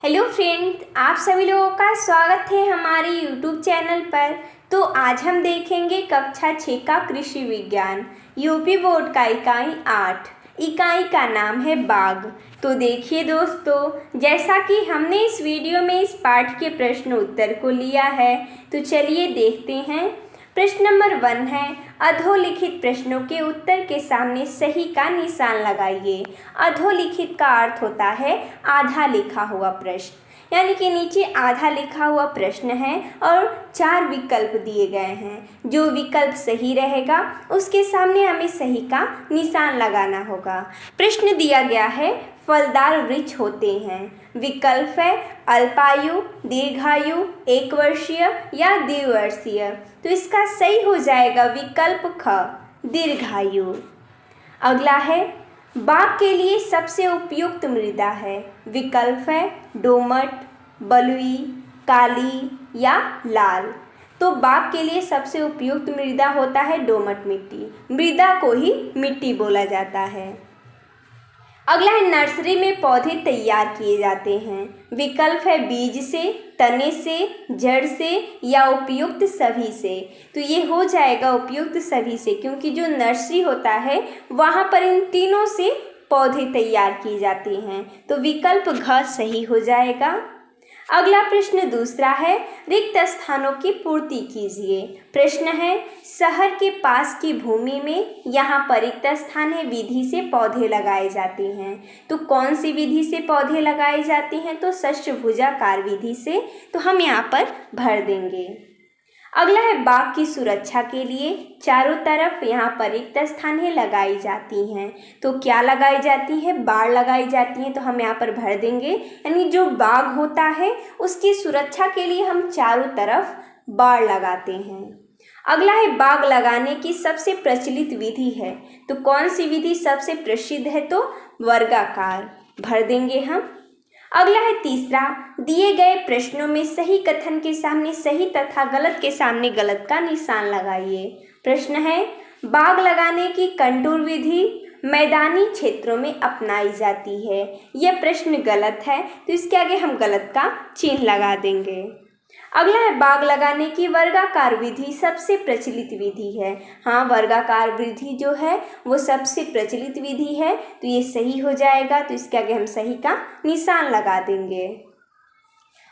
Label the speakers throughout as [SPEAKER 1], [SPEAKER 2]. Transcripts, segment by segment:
[SPEAKER 1] Hello friends, आप सभी लोगों का स्वागत है हमारे यूट्यूब चैनल पर। तो आज हम देखेंगे कक्षा 6 का कृषि विज्ञान यूपी बोर्ड का इकाई 8। इकाई का नाम है बाग। तो देखिए दोस्तों, जैसा कि हमने इस वीडियो में इस पाठ के प्रश्न उत्तर को लिया है, तो चलिए देखते हैं। प्रश्न नंबर 1 है, अधोलिखित प्रश्नों के उत्तर के सामने सही का निशान लगाइए। अधोलिखित का अर्थ होता है आधा लिखा हुआ प्रश्न, यानी कि नीचे आधा लिखा हुआ प्रश्न है और 4 विकल्प दिए गए हैं। जो विकल्प सही रहेगा उसके सामने हमें सही का निशान लगाना होगा। प्रश्न दिया गया है, फलदार वृक्ष होते हैं। विकल्प है अल्पायु, दीर्घायु, एक वर्षीय या द्विवर्षीय। तो इसका सही हो जाएगा विकल्प ख, दीर्घायु। अगला है, बाग के लिए सबसे उपयुक्त मृदा है। विकल्प है दोमट, बलुई, काली या लाल। तो बाग के लिए सबसे उपयुक्त मृदा होता है दोमट मिट्टी। मृदा को ही मिट्टी बोला जाता है। अगला है, नर्सरी में पौधे तैयार किए जाते हैं। विकल्प है बीज से, तने से, जड़ से या उपयुक्त सभी से। तो ये हो जाएगा उपयुक्त सभी से, क्योंकि जो नर्सरी होता है वहाँ पर इन तीनों से पौधे तैयार किए जाते हैं। तो विकल्प घ सही हो जाएगा। अगला प्रश्न दूसरा है, रिक्त स्थानों की पूर्ति कीजिए। प्रश्न है, शहर के पास की भूमि में यहाँ पर रिक्त स्थान है, विधि से पौधे लगाए जाते हैं। तो कौन सी विधि से पौधे लगाए जाते हैं? तो षष्ठभुजाकार विधि से। तो हम यहाँ पर भर देंगे। अगला है, बाग की सुरक्षा के लिए चारों तरफ यहाँ पर रिक्त स्थान है लगाई जाती हैं। तो क्या लगाई जाती है? बाड़ लगाई जाती हैं। तो हम यहाँ पर भर देंगे, यानी जो बाग होता है उसकी सुरक्षा के लिए हम चारों तरफ बाड़ लगाते हैं। अगला है, बाग लगाने की सबसे प्रचलित विधि है। तो कौन सी विधि सबसे प्रसिद्ध है? तो वर्गाकार, भर देंगे हम। अगला है तीसरा, दिए गए प्रश्नों में सही कथन के सामने सही तथा गलत के सामने गलत का निशान लगाइए। प्रश्न है, बाग लगाने की कंटूर विधि मैदानी क्षेत्रों में अपनाई जाती है। यह प्रश्न गलत है, तो इसके आगे हम गलत का चिन्ह लगा देंगे। अगला है, बाग लगाने की वर्गाकार विधि सबसे प्रचलित विधि है। हाँ, वर्गाकार विधि जो है वो सबसे प्रचलित विधि है, तो ये सही हो जाएगा। तो इसके आगे हम सही का निशान लगा देंगे।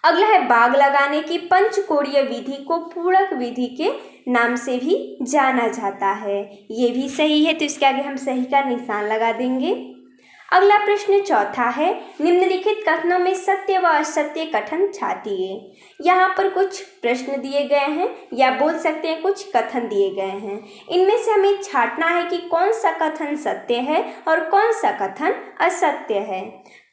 [SPEAKER 1] अगला है, बाग लगाने की पंचकोणीय विधि को पूरक विधि के नाम से भी जाना जाता है। ये भी सही है, तो इसके आगे हम सही का निशान लगा देंगे। अगला प्रश्न चौथा है, निम्नलिखित कथनों में सत्य व असत्य कथन छांटिए। यहाँ पर कुछ प्रश्न दिए गए हैं, या बोल सकते हैं कुछ कथन दिए गए हैं। इनमें से हमें छांटना है कि कौन सा कथन सत्य है और कौन सा कथन असत्य है।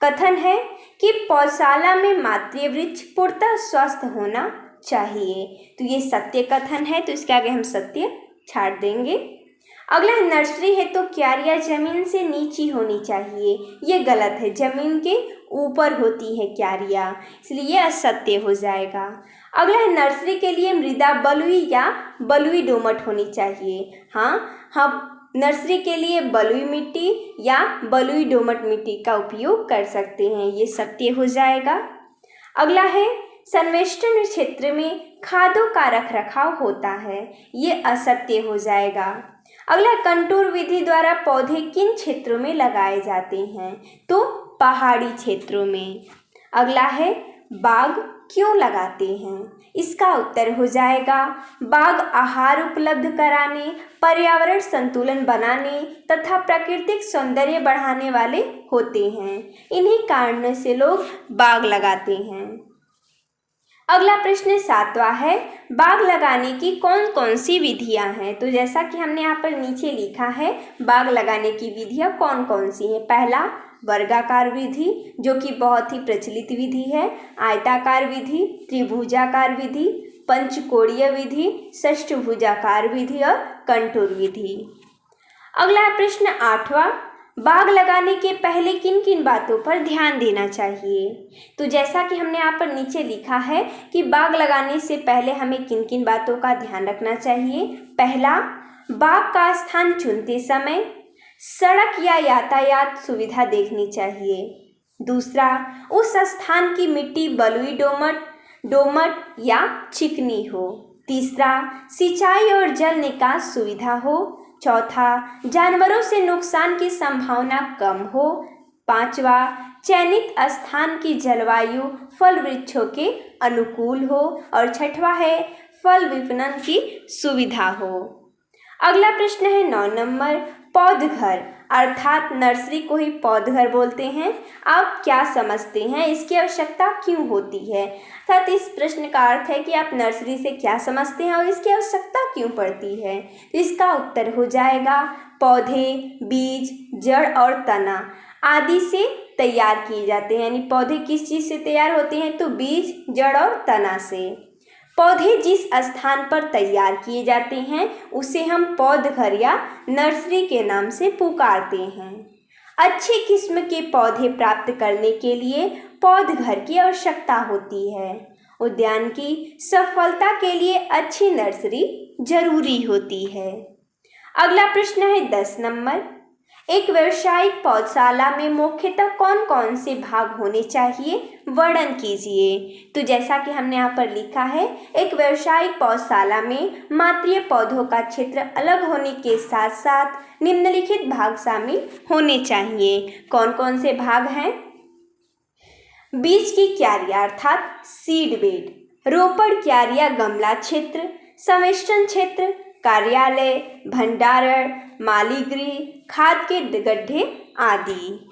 [SPEAKER 1] कथन है कि पौधशाला में मातृ वृक्ष पूर्णतः स्वस्थ होना चाहिए। तो ये सत्य कथन है, तो इसके आगे हम सत्य छांट देंगे। अगला है, नर्सरी है तो क्यारियां जमीन से नीची होनी चाहिए। ये गलत है, जमीन के ऊपर होती है क्यारियां, इसलिए असत्य हो जाएगा। अगला है, नर्सरी के लिए मृदा बलुई या बलुई दोमट होनी चाहिए। हाँ, हम नर्सरी के लिए बलुई मिट्टी या बलुई दोमट मिट्टी का उपयोग कर सकते हैं। ये सत्य हो जाएगा। अगला है, संवेष्टन क्षेत्र में खादों का रखरखाव होता है। ये असत्य हो जाएगा। अगला, कंटूर विधि द्वारा पौधे किन क्षेत्रों में लगाए जाते हैं? तो पहाड़ी क्षेत्रों में। अगला है, बाग क्यों लगाते हैं? इसका उत्तर हो जाएगा, बाग आहार उपलब्ध कराने, पर्यावरण संतुलन बनाने तथा प्राकृतिक सौंदर्य बढ़ाने वाले होते हैं। इन्हीं कारणों से लोग बाग लगाते हैं। अगला प्रश्न सातवां है, बाग लगाने की कौन कौन सी विधियां हैं? तो जैसा कि हमने यहाँ पर नीचे लिखा है, बाग लगाने की विधियां कौन कौन सी हैं। पहला, वर्गाकार विधि, जो कि बहुत ही प्रचलित विधि है। आयताकार विधि, त्रिभुजाकार विधि, पंचकोणीय विधि, षष्ठभुजाकार विधि और कंटूर विधि। अगला प्रश्न आठवां, बाग लगाने के पहले किन किन बातों पर ध्यान देना चाहिए? तो जैसा कि हमने यहाँ पर नीचे लिखा है कि बाग लगाने से पहले हमें किन किन बातों का ध्यान रखना चाहिए। पहला, बाग का स्थान चुनते समय सड़क या यातायात सुविधा देखनी चाहिए। दूसरा, उस स्थान की मिट्टी बलुई दोमट या चिकनी हो। तीसरा, सिंचाई और जल निकास सुविधा हो। चौथा, जानवरों से नुकसान की संभावना कम हो। पांचवा, चयनित स्थान की जलवायु फल वृक्षों के अनुकूल हो। और छठवा है, फल विपणन की सुविधा हो। अगला प्रश्न है 9 नंबर, पौधघर अर्थात नर्सरी को ही पौधघर बोलते हैं। आप क्या समझते हैं, इसकी आवश्यकता क्यों होती है? अर्थात इस प्रश्न का अर्थ है कि आप नर्सरी से क्या समझते हैं और इसकी आवश्यकता क्यों पड़ती है। तो इसका उत्तर हो जाएगा, पौधे बीज, जड़ और तना आदि से तैयार किए जाते हैं। यानी पौधे किस चीज़ से तैयार होते हैं? तो बीज, जड़ और तना से। पौधे जिस स्थान पर तैयार किए जाते हैं उसे हम पौधघर या नर्सरी के नाम से पुकारते हैं। अच्छी किस्म के पौधे प्राप्त करने के लिए पौधघर की आवश्यकता होती है। उद्यान की सफलता के लिए अच्छी नर्सरी जरूरी होती है। अगला प्रश्न है 10 नंबर, एक व्यावसायिक पौधशाला में मुख्यतः कौन कौन से भाग होने चाहिए, वर्णन कीजिए। तो जैसा कि हमने यहाँ पर लिखा है, एक व्यावसायिक पौधशाला में मात्रीय पौधों का क्षेत्र अलग होने के साथ साथ निम्नलिखित भाग शामिल होने चाहिए। कौन कौन से भाग हैं? बीज की क्यारियां अर्थात सीड बेड, रोपड़ क्यारियां गमला क्षेत्र, समिश्रण क्षेत्र, कार्यालय, भंडारण, माली गृह, खाद के गड्ढे आदि।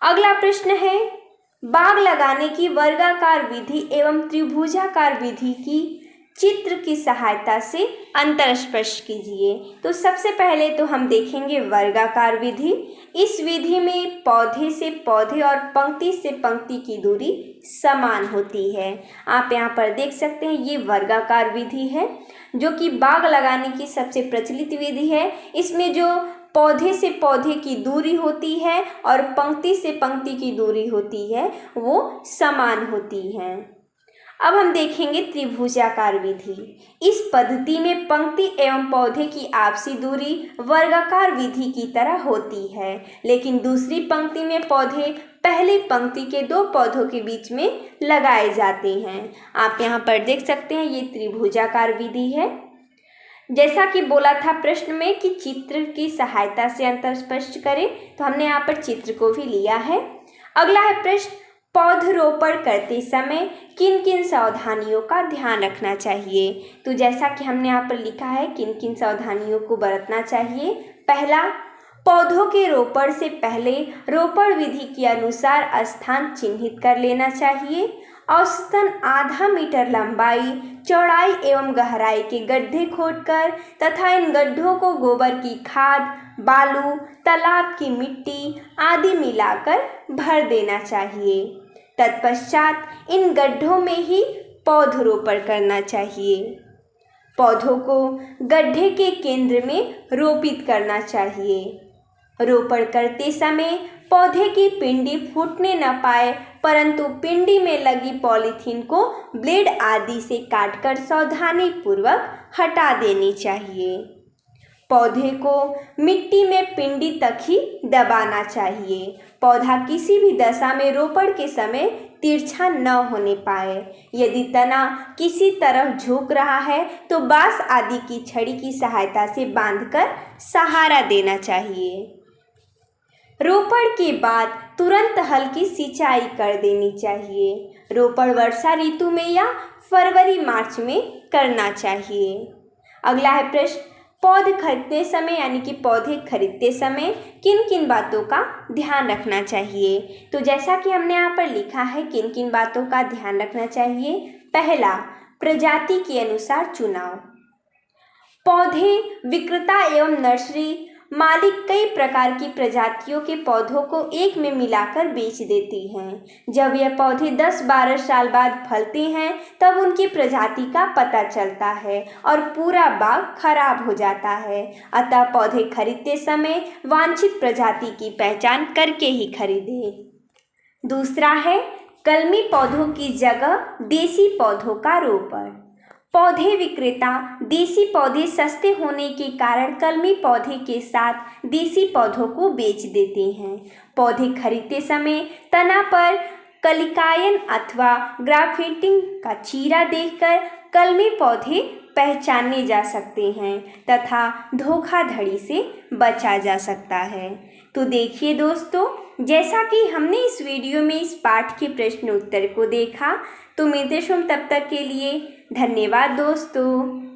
[SPEAKER 1] अगला प्रश्न है, बाग लगाने की वर्गाकार विधि एवं त्रिभुजाकार विधि की चित्र की सहायता से अंतर स्पष्ट कीजिए। तो सबसे पहले तो हम देखेंगे वर्गाकार विधि। इस विधि में पौधे से पौधे और पंक्ति से पंक्ति की दूरी समान होती है। आप यहाँ पर देख सकते हैं, ये वर्गाकार विधि है जो कि बाग लगाने की सबसे प्रचलित विधि है। इसमें जो पौधे से पौधे की दूरी होती है और पंक्ति से पंक्ति की दूरी होती है वो समान होती है। अब हम देखेंगे त्रिभुजाकार विधि। इस पद्धति में पंक्ति एवं पौधे की आपसी दूरी वर्गाकार विधि की तरह होती है, लेकिन दूसरी पंक्ति में पौधे पहली पंक्ति के दो पौधों के बीच में लगाए जाते हैं। आप यहाँ पर देख सकते हैं, ये त्रिभुजाकार विधि है। जैसा कि बोला था प्रश्न में कि चित्र की सहायता से अंतर स्पष्ट करें, तो हमने यहाँ पर चित्र को भी लिया है। अगला है प्रश्न, पौधरोपण करते समय किन किन सावधानियों का ध्यान रखना चाहिए। तो जैसा कि हमने यहाँ पर लिखा है, किन किन सावधानियों को बरतना चाहिए। पहला, पौधों के रोपण से पहले रोपण विधि के अनुसार स्थान चिन्हित कर लेना चाहिए। औसतन आधा मीटर लंबाई, चौड़ाई एवं गहराई के गड्ढे खोदकर तथा इन गड्ढों को गोबर की खाद, बालू, तालाब की मिट्टी आदि मिलाकर भर देना चाहिए। तत्पश्चात इन गड्ढों में ही पौधरोपण करना चाहिए। पौधों को गड्ढे के केंद्र में रोपित करना चाहिए। रोपण करते समय पौधे की पिंडी फूटने न पाए, परंतु पिंडी में लगी पॉलीथीन को ब्लेड आदि से काटकर सावधानी पूर्वक हटा देनी चाहिए। पौधे को मिट्टी में पिंडी तक ही दबाना चाहिए। पौधा किसी भी दशा में रोपण के समय तिरछा न होने पाए। यदि तना किसी तरफ झुक रहा है तो बांस आदि की छड़ी की सहायता से बांधकर सहारा देना चाहिए। रोपण के बाद तुरंत हल्की सिंचाई कर देनी चाहिए। रोपण वर्षा ऋतु में या फरवरी मार्च में करना चाहिए। अगला है प्रश्न, पौधे खरीदते समय यानी कि पौधे खरीदते समय किन किन बातों का ध्यान रखना चाहिए। तो जैसा कि हमने यहाँ पर लिखा है, किन किन बातों का ध्यान रखना चाहिए। पहला, प्रजाति के अनुसार चुनाव। पौधे विक्रेता एवं नर्सरी मालिक कई प्रकार की प्रजातियों के पौधों को एक में मिलाकर बेच देती हैं। जब यह पौधे 10-12 साल बाद फलते हैं तब उनकी प्रजाति का पता चलता है और पूरा बाग खराब हो जाता है। अतः पौधे खरीदते समय वांछित प्रजाति की पहचान करके ही खरीदें। दूसरा है, कलमी पौधों की जगह देसी पौधों का रोपण। पौधे विक्रेता देसी पौधे सस्ते होने के कारण कलमी पौधे के साथ देसी पौधों को बेच देते हैं। पौधे खरीदते समय तना पर कलिकायन अथवा ग्राफ्टिंग का चीरा देखकर कलमी पौधे पहचाने जा सकते हैं तथा धोखाधड़ी से बचा जा सकता है। तो देखिए दोस्तों, जैसा कि हमने इस वीडियो में इस पाठ के प्रश्न उत्तर को देखा, तो मिलते हैं तब तक के लिए धन्यवाद दोस्तों।